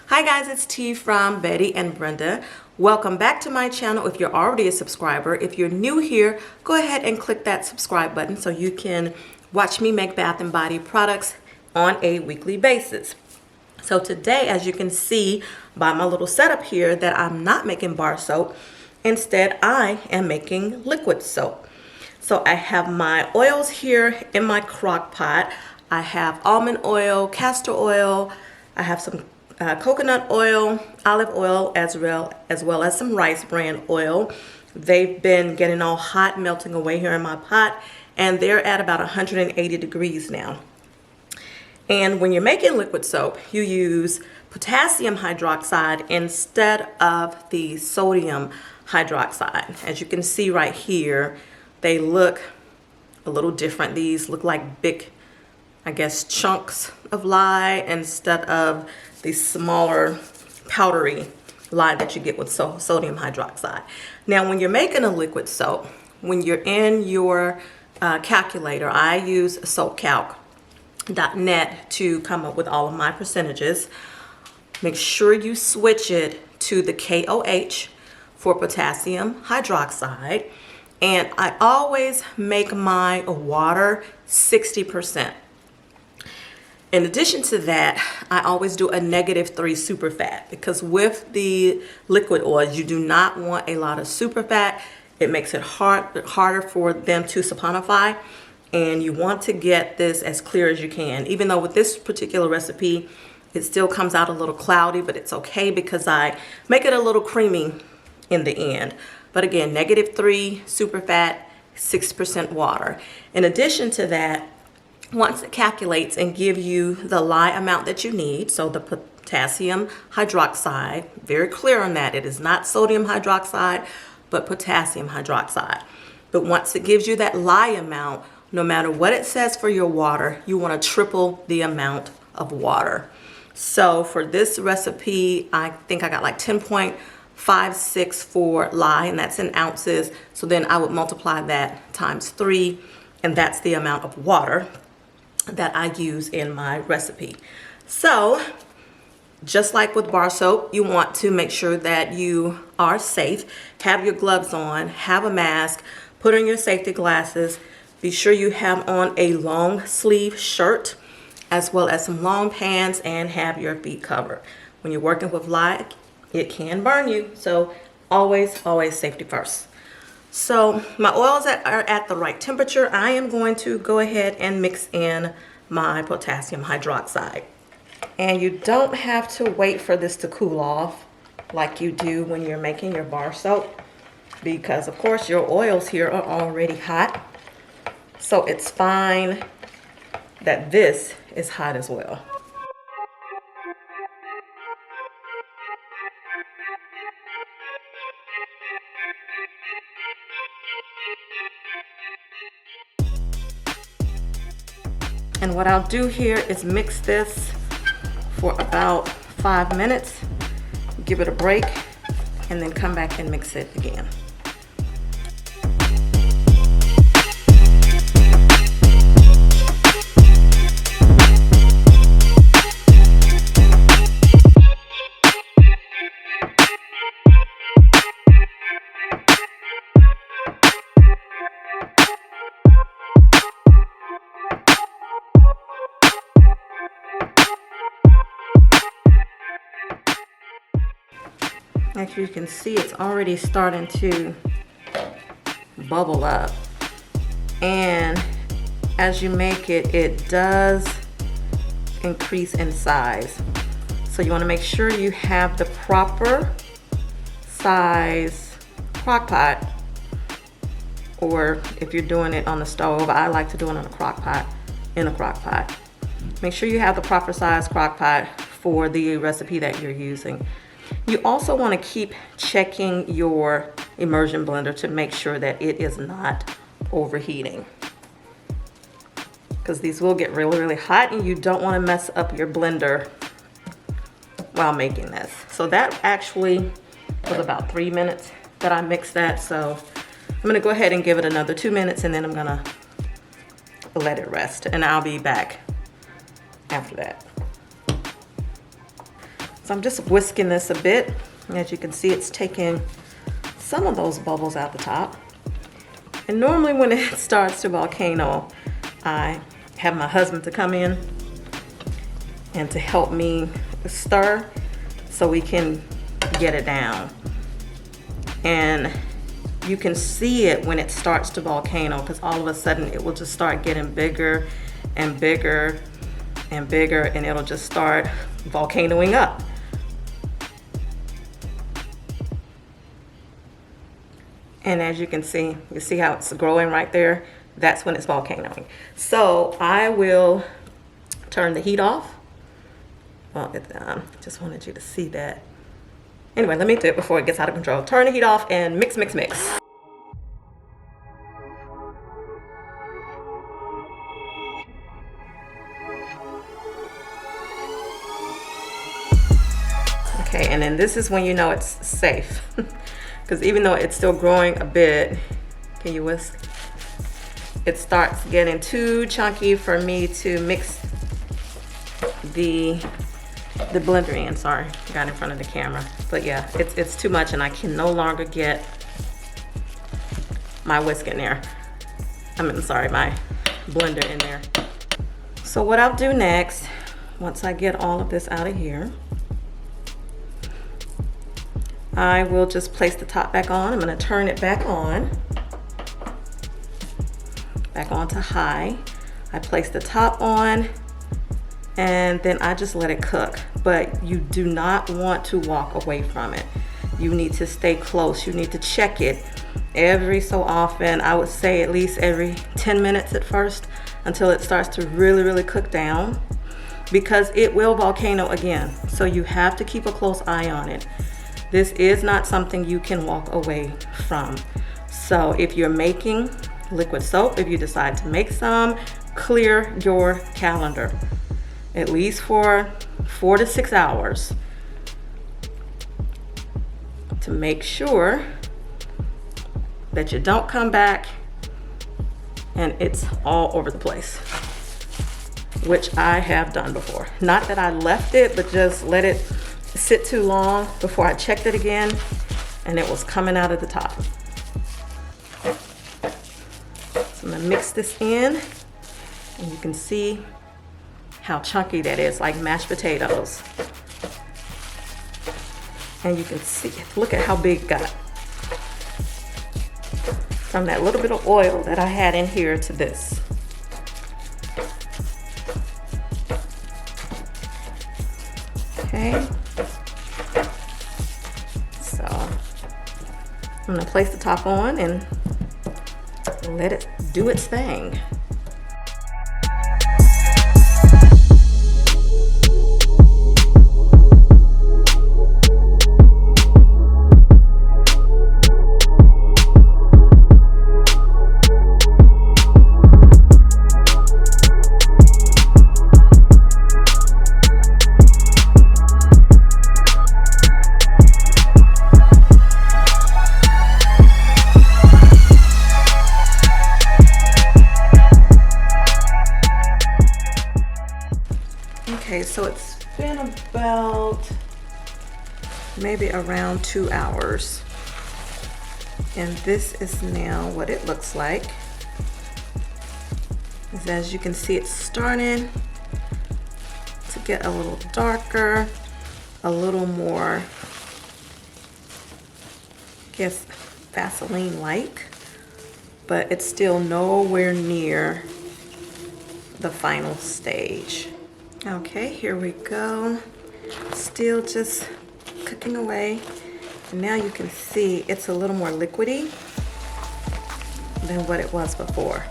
Hi guys, it's T from Betty and Brenda. Welcome back to my channel if you're already a subscriber. If you're new here, go ahead and click that subscribe button so you can watch me make bath and body products on a weekly basis. So today, as you can see by my little setup here, that I'm not making bar soap. Instead, I am making liquid soap. So I have my oils here in my crock pot. I have almond oil, castor oil, I have some coconut oil, olive oil, as well as some rice bran oil. They've been getting all hot, melting away here in my pot, and they're at about 180 degrees now. And when you're making liquid soap, you use potassium hydroxide instead of the sodium hydroxide. As you can see right here, they look a little different. These look like big, I guess, chunks of lye instead of the smaller powdery lye that you get with sodium hydroxide. Now, when you're making a liquid soap, when you're in your calculator, I use soapcalc.net to come up with all of my percentages. Make sure you switch it to the KOH for potassium hydroxide. And I always make my water 60%. In addition to that, I always do a -3 superfat, because with the liquid oils, you do not want a lot of superfat. It makes it harder for them to saponify, and you want to get this as clear as you can. Even though with this particular recipe, it still comes out a little cloudy, but it's okay because I make it a little creamy in the end. But again, -3 superfat, 6% water. In addition to that, once it calculates and give you the lye amount that you need, so the potassium hydroxide, very clear on that, it is not sodium hydroxide, but potassium hydroxide. But once it gives you that lye amount, no matter what it says for your water, you want to triple the amount of water. So for this recipe, I think I got like 10.56 for lye, and that's in ounces. So then I would multiply that times 3, and that's the amount of water that I use in my recipe. So just like with bar soap, you want to make sure that you are safe. Have your gloves on, have a mask, put on your safety glasses. Be sure you have on a long sleeve shirt as well as some long pants, and have your feet covered. When you're working with lye, it can burn you. So always safety first. So my oils are at the right temperature. I am going to go ahead and mix in my potassium hydroxide. And you don't have to wait for this to cool off like you do when you're making your bar soap, because of course your oils here are already hot. So it's fine that this is hot as well. And what I'll do here is mix this for about 5 minutes, give it a break, and then come back and mix it again. As you can see, it's already starting to bubble up, and as you make it, it does increase in size. So you want to make sure you have the proper size crock pot, or if you're doing it on the stove, I like to do it on a crock pot, in a crock pot. Make sure you have the proper size crock pot for the recipe that you're using. You also want to keep checking your immersion blender to make sure that it is not overheating, because these will get really hot, and you don't want to mess up your blender while making this. So that actually was about 3 minutes that I mixed that. So I'm going to go ahead and give it another 2 minutes, and then I'm going to let it rest, and I'll be back after that. So I'm just whisking this a bit. As you can see, it's taking some of those bubbles out the top. And normally when it starts to volcano, I have my husband to come in and to help me stir so we can get it down. And you can see it when it starts to volcano, because all of a sudden it will just start getting bigger and bigger and bigger, and it'll just start volcanoing up. And as you see how it's growing right there? That's when it's volcanoing. So I will turn the heat off. Well, just wanted you to see that. Anyway, let me do it before it gets out of control. Turn the heat off and mix, mix, mix. Okay, and then this is when you know it's safe. Because even though it's still growing a bit, can you whisk? It starts getting too chunky for me to mix the blender in. Sorry, got in front of the camera. But yeah, it's too much and I can no longer get my whisk in there. Sorry, my blender in there. So what I'll do next, once I get all of this out of here, I will just place the top back on. I'm gonna turn it back on to high. I place the top on and then I just let it cook. But you do not want to walk away from it. You need to stay close. You need to check it every so often. I would say at least every 10 minutes at first until it starts to really, really cook down, because it will volcano again. So you have to keep a close eye on it. This is not something you can walk away from. So if you're making liquid soap, if you decide to make some, clear your calendar at least for 4 to 6 hours to make sure that you don't come back and it's all over the place, which I have done before. Not that I left it, but just let it sit too long before I checked it again and it was coming out of the top. So I'm gonna mix this in and you can see how chunky that is, like mashed potatoes. And you can see, look at how big it got. From that little bit of oil that I had in here to this. Okay. So I'm gonna place the top on and let it do its thing. Okay, so it's been about maybe around 2 hours. And this is now what it looks like. As you can see, it's starting to get a little darker, a little more, I guess, Vaseline-like, but it's still nowhere near the final stage. Okay, here we go. Still just cooking away. And now you can see it's a little more liquidy than what it was before.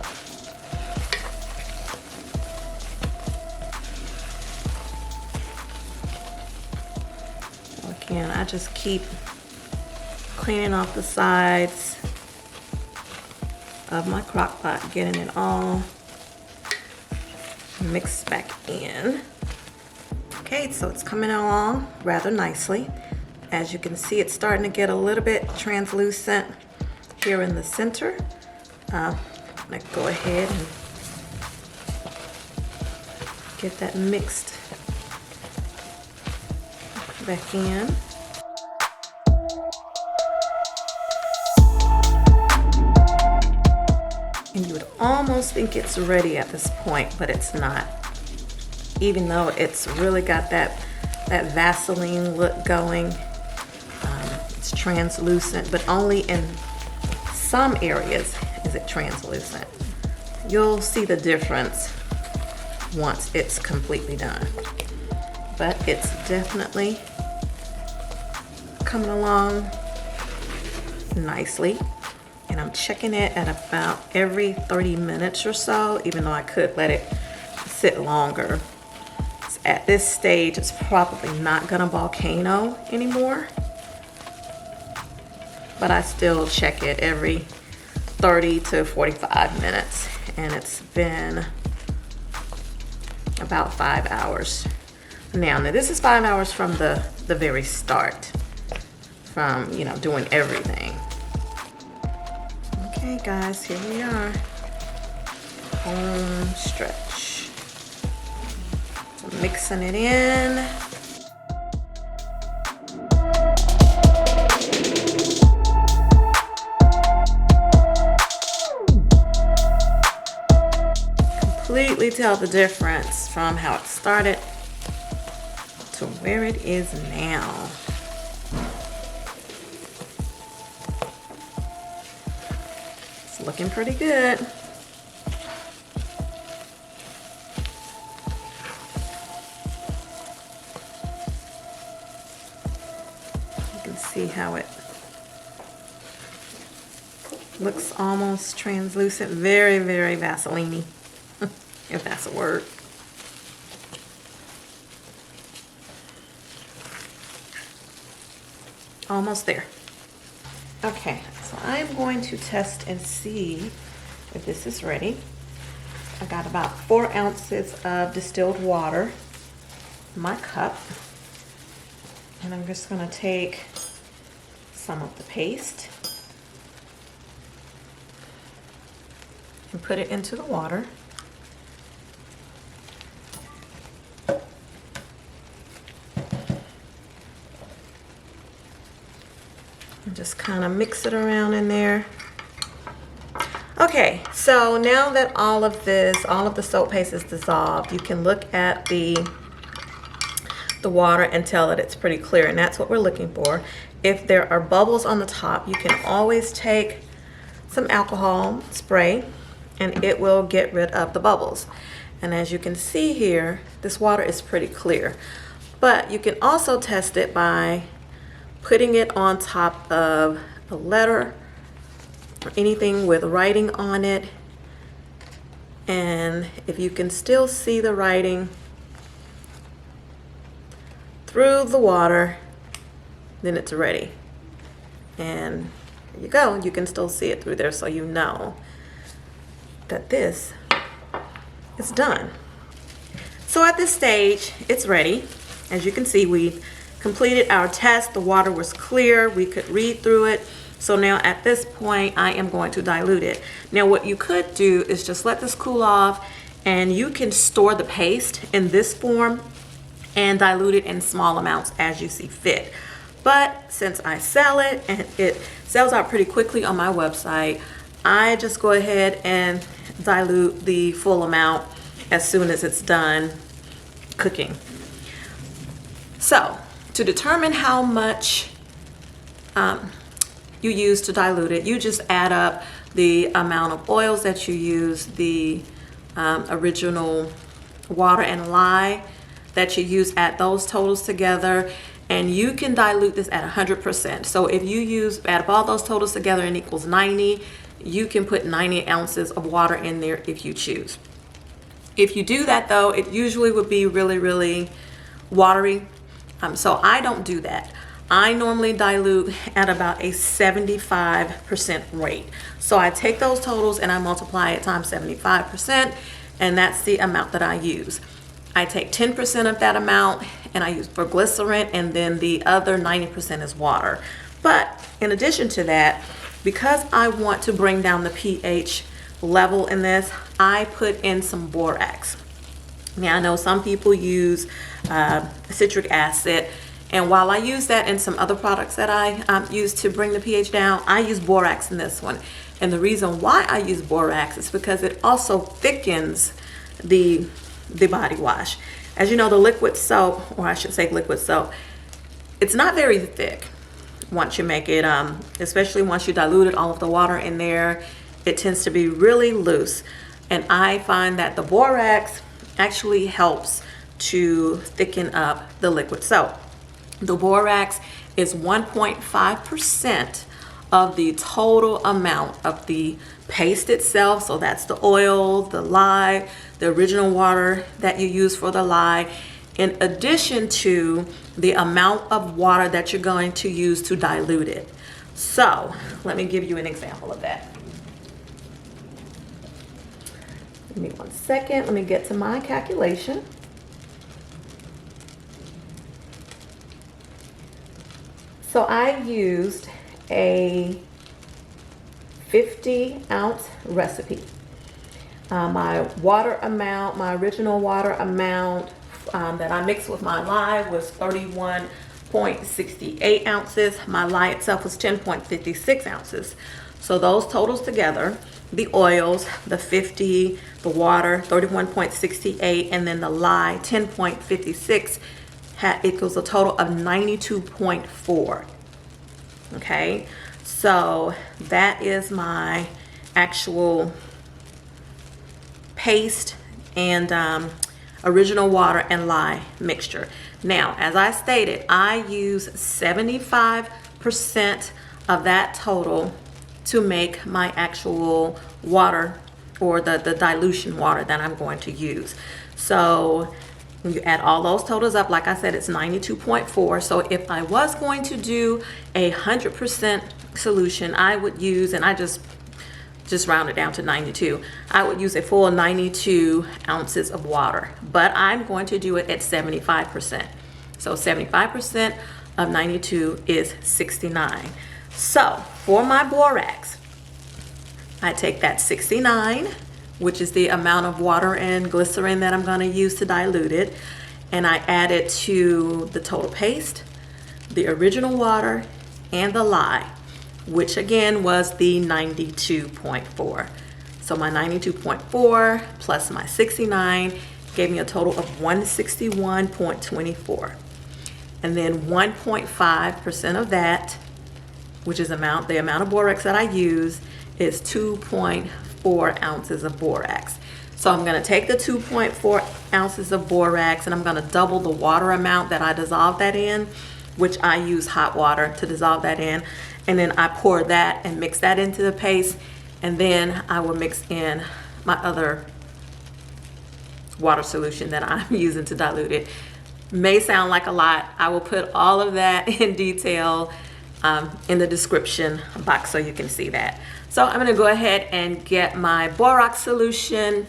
Again, I just keep cleaning off the sides of my crock pot, getting it all mixed back in. Okay, so it's coming along rather nicely. As you can see, it's starting to get a little bit translucent here in the center. I'm gonna go ahead and get that mixed back in. And you would almost think it's ready at this point, but it's not. Even though it's really got that Vaseline look going. It's translucent, but only in some areas is it translucent. You'll see the difference once it's completely done. But it's definitely coming along nicely. And I'm checking it at about every 30 minutes or so, even though I could let it sit longer. So at this stage, it's probably not gonna volcano anymore, but I still check it every 30 to 45 minutes. And it's been about 5 hours. Now this is 5 hours from the very start, from, you know, doing everything. Okay guys, here we are, home stretch. So mixing it in. Completely tell the difference from how it started to where it is now. Looking pretty good. You can see how it looks almost translucent. Very, very Vaseline-y, if that's a word. Almost there. Okay, so I'm going to test and see if this is ready. I got about 4 ounces of distilled water in my cup. And I'm just gonna take some of the paste and put it into the water. And just kind of mix it around in there. Okay, so now that all of the soap paste is dissolved, you can look at the water and tell that it's pretty clear, and that's what we're looking for. If there are bubbles on the top, you can always take some alcohol spray and it will get rid of the bubbles. And as you can see here, this water is pretty clear. But you can also test it by putting it on top of a letter or anything with writing on it. And if you can still see the writing through the water, then it's ready. And there you go, you can still see it through there, so you know that this is done. So at this stage, it's ready. As you can see, we completed our test. The water was clear, we could read through it. So now at this point, I am going to dilute it. Now what you could do is just let this cool off, and you can store the paste in this form and dilute it in small amounts as you see fit. But since I sell it and it sells out pretty quickly on my website, I just go ahead and dilute the full amount as soon as it's done cooking. So to determine how much you use to dilute it, you just add up the amount of oils that you use, the original water and lye that you use, add those totals together, and you can dilute this at 100%. So if you add up all those totals together and equals 90, you can put 90 ounces of water in there if you choose. If you do that though, it usually would be really, really watery. So I don't do that. I normally dilute at about a 75% rate. So I take those totals and I multiply it times 75%, and that's the amount that I use. I take 10% of that amount and I use for glycerin, and then the other 90% is water. But in addition to that, because I want to bring down the pH level in this, I put in some borax. Now I know some people use citric acid, And while I use that in some other products that I use to bring the pH down, I use borax in this one. And the reason why I use borax is because it also thickens the body wash. As you know, the liquid soap, or I should say liquid soap, it's not very thick once you make it, especially once you diluted all of the water in there. It tends to be really loose. And I find that the borax actually helps to thicken up the liquid soap. The borax is 1.5% of the total amount of the paste itself. So that's the oil, the lye, the original water that you use for the lye, in addition to the amount of water that you're going to use to dilute it. So let me give you an example of that. Give me 1 second. Let me get to my calculation. So I used a 50-ounce recipe. My water amount, my original water amount that I mixed with my lye was 31.68 ounces. My lye itself was 10.56 ounces. So those totals together, the oils, the 50, the water, 31.68, and then the lye, 10.56, equals a total of 92.4. Okay, so that is my actual paste and original water and lye mixture. Now, as I stated, I use 75% of that total to make my actual water, or the dilution water that I'm going to use. So when you add all those totals up, like I said, it's 92.4. So if I was going to do 100% solution, I would use, and I just round it down to 92, I would use a full 92 ounces of water, but I'm going to do it at 75%. So 75% of 92 is 69. So for my borax, I take that 69, which is the amount of water and glycerin that I'm going to use to dilute it, and I add it to the total paste, the original water, and the lye, which again was the 92.4. So my 92.4 plus my 69 gave me a total of 161.24. And then 1.5% of that, which is the amount of borax that I use, is 2.4 ounces of borax. So I'm going to take the 2.4 ounces of borax and I'm going to double the water amount that I dissolve that in, which I use hot water to dissolve that in. And then I pour that and mix that into the paste. And then I will mix in my other water solution that I'm using to dilute it. May sound like a lot. I will put all of that in detail in the description box so you can see that. So I'm going to go ahead and get my borax solution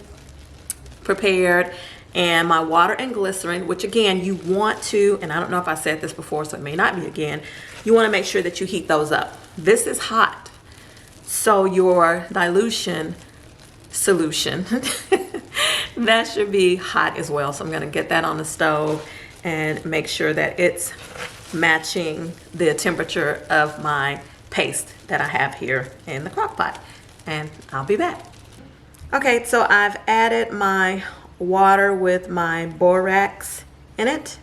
prepared and my water and glycerin, which again, you want to, and I don't know if I said this before, so it may not be again, you want to make sure that you heat those up. This is hot, so your dilution solution, that should be hot as well. So I'm going to get that on the stove and make sure that it's matching the temperature of my paste that I have here in the crock pot, and I'll be back. Okay, so I've added my water with my borax in it,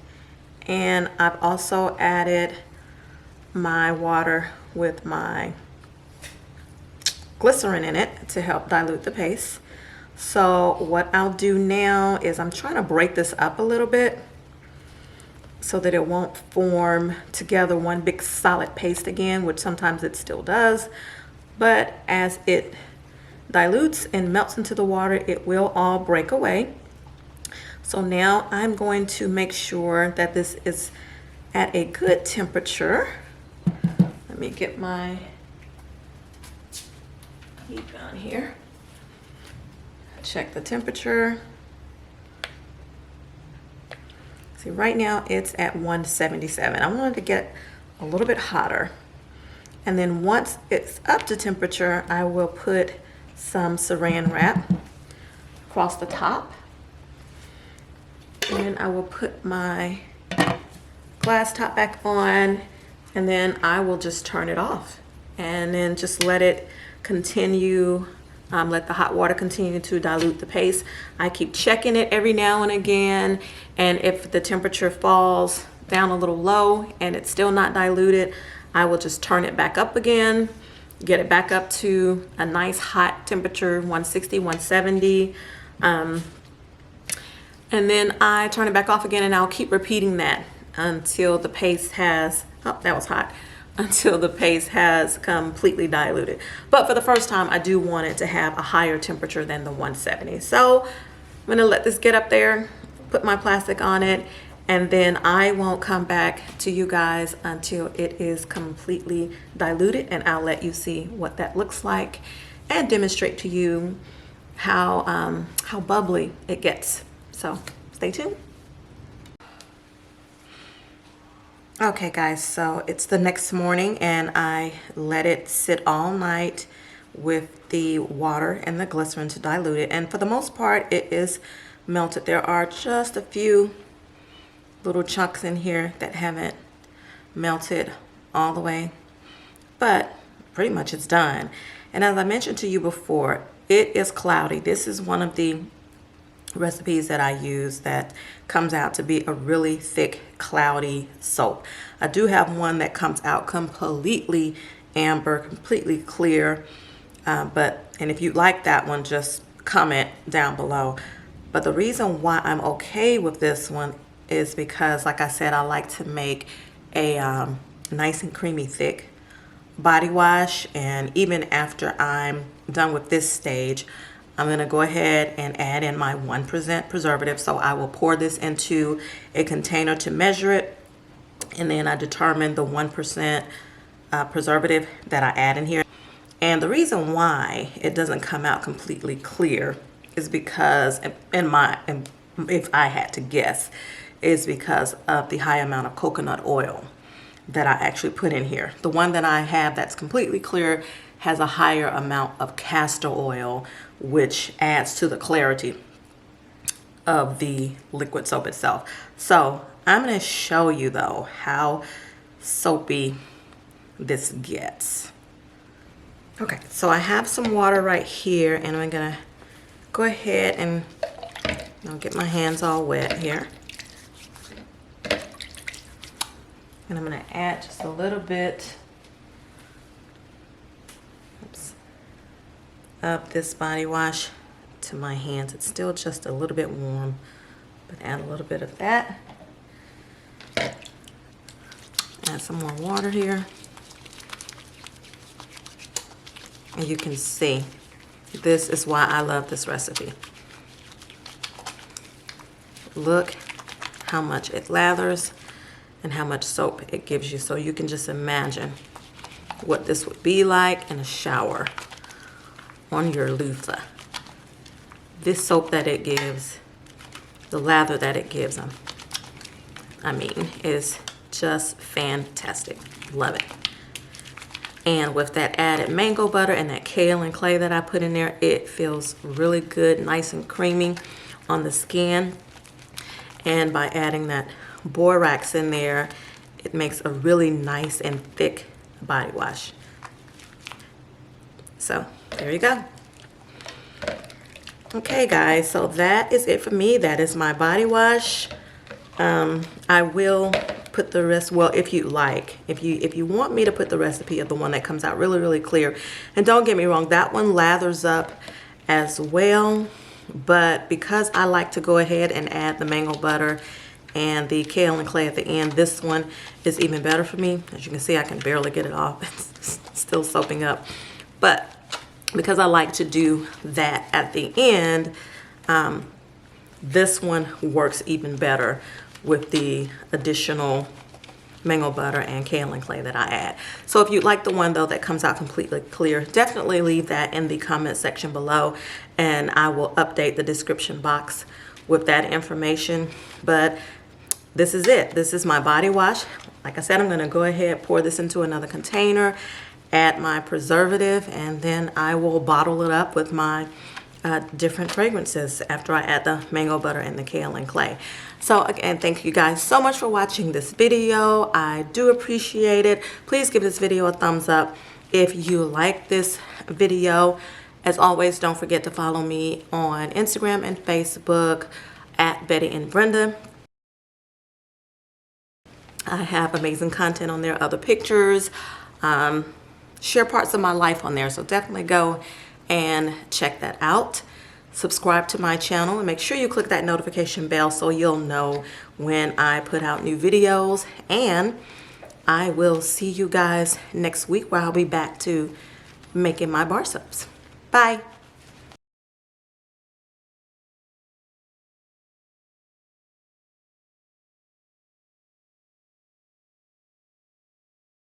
and I've also added my water with my glycerin in it to help dilute the paste. So what I'll do now is I'm trying to break this up a little bit so that it won't form together one big solid paste again, which sometimes it still does, but as it dilutes and melts into the water, it will all break away. So now I'm going to make sure that this is at a good temperature. Let me get my heat gun here. Check the temperature. See, right now it's at 177. I wanted to get a little bit hotter. And then once it's up to temperature, I will put some saran wrap across the top. And I will put my glass top back on, and then I will just turn it off and then just let it continue. Let the hot water continue to dilute the paste. I keep checking it every now and again, and if the temperature falls down a little low and it's still not diluted, I will just turn it back up again, get it back up to a nice hot temperature, 160, 170. And then I turn it back off again, and I'll keep repeating that until the paste has, oh, that was hot, until the paste has completely diluted. But for the first time, I do want it to have a higher temperature than the 170. So I'm gonna let this get up there, put my plastic on it, and then I won't come back to you guys until it is completely diluted, and I'll let you see what that looks like and demonstrate to you how bubbly it gets. So stay tuned. Okay guys, so it's the next morning, and I let it sit all night with the water and the glycerin to dilute it, and for the most part it is melted. There are just a few little chunks in here that haven't melted all the way, but pretty much it's done. And as I mentioned to you before, it is cloudy. This is one of the recipes that I use that comes out to be a really thick, cloudy soap. I do have one that comes out completely amber, completely clear, and if you like that one, just comment down below. But the reason why I'm okay with this one is because, like I said, I like to make a nice and creamy thick body wash, and even after I'm done with this stage, I'm going to go ahead and add in my 1% preservative. So I will pour this into a container to measure it, and then I determine the 1% preservative that I add in here. And the reason why it doesn't come out completely clear is because, if I had to guess, is because of the high amount of coconut oil that I actually put in here. The one that I have that's completely clear has a higher amount of castor oil, which adds to the clarity of the liquid soap itself. So I'm going to show you though how soapy this gets. Okay, so I have some water right here, and I'm going to go ahead and I'll get my hands all wet here. And I'm going to add just a little bit of this body wash to my hands. It's still just a little bit warm, but add a little bit of that. Add some more water here. And you can see, this is why I love this recipe. Look how much it lathers and how much soap it gives you. So you can just imagine what this would be like in a shower on your loofah. This soap that it gives, the lather that it gives them, I mean, is just fantastic. Love it. And with that added mango butter and that kale and clay that I put in there, it feels really good, nice and creamy on the skin. And by adding that borax in there, it makes a really nice and thick body wash. So there you go. Okay guys, so that is it for me. That is my body wash. I will put the rest, well, if you like, if you want me to put the recipe of the one that comes out really clear, and don't get me wrong, that one lathers up as well, but because I like to go ahead and add the mango butter and the kale and clay at the end, this one is even better for me. As you can see, I can barely get it off. It's still soaping up, but because I like to do that at the end, this one works even better with the additional mango butter and kale and clay that I add. So if you'd like the one though that comes out completely clear, definitely leave that in the comment section below, and I will update the description box with that information. But this is it. This is my body wash. Like I said, I'm going to go ahead, pour this into another container, add my preservative, and then I will bottle it up with my different fragrances after I add the mango butter and the kaolin clay. So again, thank you guys so much for watching this video. I do appreciate it. Please give this video a thumbs up if you like this video. As always, don't forget to follow me on Instagram and Facebook at Betty and Brenda. I have amazing content on there, other pictures, share parts of my life on there. So definitely go and check that out. Subscribe to my channel and make sure you click that notification bell so you'll know when I put out new videos. And I will see you guys next week where I'll be back to making my bar soaps. Bye.